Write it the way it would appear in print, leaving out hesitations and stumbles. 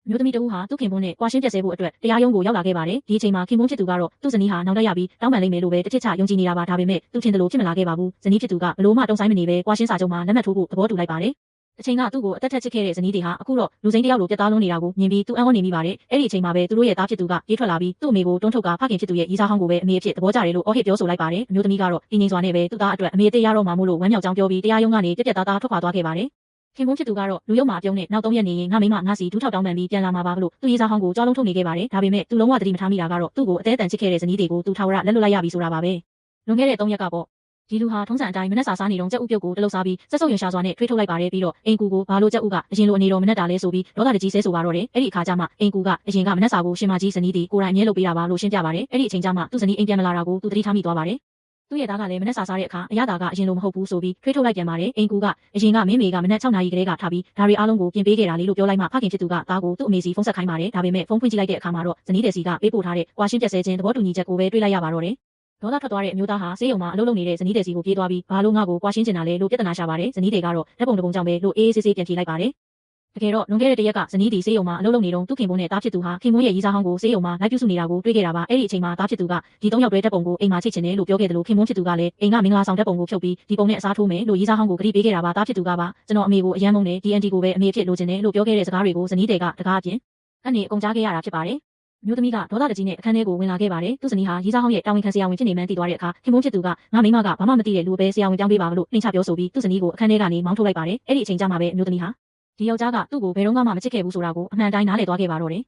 မျိုးသမီးတဦးဟာသူ့ခင်ပွန်းနဲ့ကွာရှင်းပြတ်ဆဲဖို့အတွက်တရားရုံးကိုရောက်လာခဲ့ပါတယ်။ဒီအချိန်မှာခင်ပွန်းဖြစ်သူကတော့သူ့ဇနီးဟာနောက်တက်ရပြီးတောင်းပန်လိမ့်မယ်လို့ပဲတစ်ချက်ချယုံကြည်နေတာပါ။ဒါပေမဲ့သူထင်တယ်လို့ဖြစ်မလာခဲ့ပါဘူး။ဇနီးဖြစ်သူကဘလို့မှတုံ့ဆိုင်မနေပဲကွာရှင်းစာချုပ်မှာလက်မှတ်ထိုးဖို့သဘောတူလိုက်ပါတယ်။အချိန်ကသူ့ကိုအသက်ထက်ချစ်ခဲ့တဲ့ဇနီးတွေဟာအခုတော့လူစိမ်းတယောက်လိုပြတ်သားလွန်းနေတာကိုမြင်ပြီးသူအံ့ဩနေမိပါတယ်။အဲ့ဒီအချိန်မှာပဲသူတို့ရဲ့သားဖြစ်သူကပြေးထွက်လာပြီးသူ့အမေကိုတွန်းထုတ်ကဖခင်ဖြစ်သူရဲ့ရီးစားဟောင်းကိုပဲအမေအဖြစ်သဘောကျတယ်လို့အော်ဟစ်ပြောဆိုလိုက်ပါတယ်။အမျိုးသမီးကတော့တင်းငိမ့်စွာနဲ့ပဲသူ့သားအတွက်အမေအသေးရတော့မှာမို့လို့ဝမ်းမြောက်ကြောင်းပြောပြီးတရားရုံးကနေပြက်ပြက်သားသားထွက်ခွာသွားခဲ့ပါတယ်။ခင်ပွန်းဖြစ်သူကတော့လူရုပ်မှာအပြုံးနဲ့နောက်3ရက်နေရင်ငါမိမငါစီဒူးထောက်တောင်းပန်ပြီးပြန်လာမှာပါလို့သူရေးစားဟောင်းကိုကြောလုံးထုတ်နေခဲ့ပါတယ်။ဒါပေမဲ့သူလုံးဝသတိမထားမိတာကတော့သူ့ကိုအသေးအတန်ချစ်ခဲ့တဲ့ဇနီးတွေကိုသူထာဝရလက်လွတ်လိုက်ရပြီဆိုတာပါပဲ။လွန်ခဲ့တဲ့3ရက်ကပေါ့ဒီလူဟာထုံးစံအတိုင်းမနက်စာစားနေတော့ကြက်ဥပြုတ်ကိုတလုံးစားပြီးစက်ဆုပ်ရင်ရှာစွာနဲ့ထွေးထုတ်လိုက်ပါတယ်ပြီးတော့အင်ကူကိုဘာလို့ကြက်ဥကအရင်လိုအနေတော်မနက်တာလဲဆိုပြီးဒေါသတကြီးဆဲဆိုပါတော့တယ်။အဲ့ဒီအခါကျမှအင်ကူကအရင်ကမနက်စာကိုရှင်မကြီးဇနီးတီကိုယ်တိုင်အမြဲလုပ်ပေးတာပါလို့ရှင်းပြပါတယ်။အဲ့ဒီအချိန်ကျမှသူ့ဇနီးအိမ်ပြန်မလာတာကိုသူသတိထားမိသွားပါတယ်။သူ့ရဲ့သားကလည်းမနက်စာစားတဲ့အခါအရသာကအရင်လိုမဟုတ်ဘူးဆိုပြီးထွေးထုတ်လိုက်ပြန်ပါတယ်။အင်ကူကအရင်ကမင်းမေကမနက်6နာရီကလေးကထားပြီးဒါတွေအားလုံးကိုပြင်ပေးခဲ့တာလေလို့ပြောလိုက်မှဖခင်ဖြစ်သူကသားကိုသူ့အမေစီဖုန်းဆက်ခိုင်းပါတယ်။ဒါပေမဲ့ဖုန်းဖွင့်ကြည့်လိုက်တဲ့အခါမှာတော့ဇနီးတဲ့စီကပေးပို့ထားတဲ့ကွာရှင်းပြတ်ဆဲခြင်းသဘောတူညီချက်ကိုပဲတွေ့လိုက်ရပါတော့တယ်။ဒေါသထွက်သွားတဲ့အမျိုးသားဟာဆေးရုံမှာအလုပ်လုပ်နေတဲ့ဇနီးတဲ့စီကိုပြေးသွားပြီးဘာလို့ငါ့ကိုကွာရှင်းချင်တာလဲလို့ပြဿနာရှာပါတယ်။ဇနီးတွေကတော့လက်ပုံတပုံကြောင့်ပဲလို့အေးအေးဆေးဆေးပြန်ဖြေလိုက်ပါတယ်။တကယ်တော့လွန်ခဲ့တဲ့တရက်ကဇနီးတီဆေးရုံမှာအလုပ်လုပ်နေတော့သူ့ခင်ပွန်းနဲ့သားဖြစ်သူဟာခင်ပွန်းရဲ့ရီးစားဟောင်းကိုဆေးရုံမှာလိုက်ပြုစုနေတာကိုတွေ့ခဲ့တာပါ။အဲ့ဒီအချိန်မှာသားဖြစ်သူကဒီ3ယောက်တွဲဓာတ်ပုံကိုအိမ်မှာချိတ်ချင်တယ်လို့ပြောခဲ့တယ်လို့ခင်ပွန်းဖြစ်သူကလည်းအိမ်ကမင်္ဂလာဆောင်ဓာတ်ပုံကိုဖြုတ်ပြီးဒီပုံနဲ့အစားထိုးမယ်လို့ရီးစားဟောင်းကိုကတိပေးခဲ့တာပါ။သားဖြစ်သူကပါကျွန်တော်အမေကိုအယမ်းမုန်းတယ် DND ကိုပဲအမေဖြစ်လိုချင်တယ်လို့ပြောခဲ့တဲ့စကားတွေကိုဇနီးတွေကတကားအပြင်အနေအကုန်ကြားခဲ့ရတာဖြစ်ပါတယ်။မျိုးသမီးကဒေါသတကြီးနဲ့အခန်းထဲကိုဝင်လာခဲ့ပါတယ်။သူ့ဇနီးဟာရီးစားဟောင်းရဲ့တာဝန်ခံဆရာဝန်ဖြစ်နေမှန်းသိသွားတဲ့အခါခင်ပွန်းဖြစ်သူကငါမိမကဘာမှမသိတဲ့လူပဲဆရာဝန်ပြောင်းပေးပါလို့နှိမ့်ချပြောဆိုပြီးသူ့ဇနီးကိုအခန်းထဲကနေမောင်းထုတ်လိုက်ပါတယ်။အဲ့ဒီအချိန်ကျမှပဲမျိုးသမီးဟာဒီယောက်ျားကသူ့ကိုဘယ်တော့မှမချစ်ခဲ့ဘူးဆိုတာကိုအမှန်တိုင်းနားလည်သွားခဲ့ပါတော့တယ်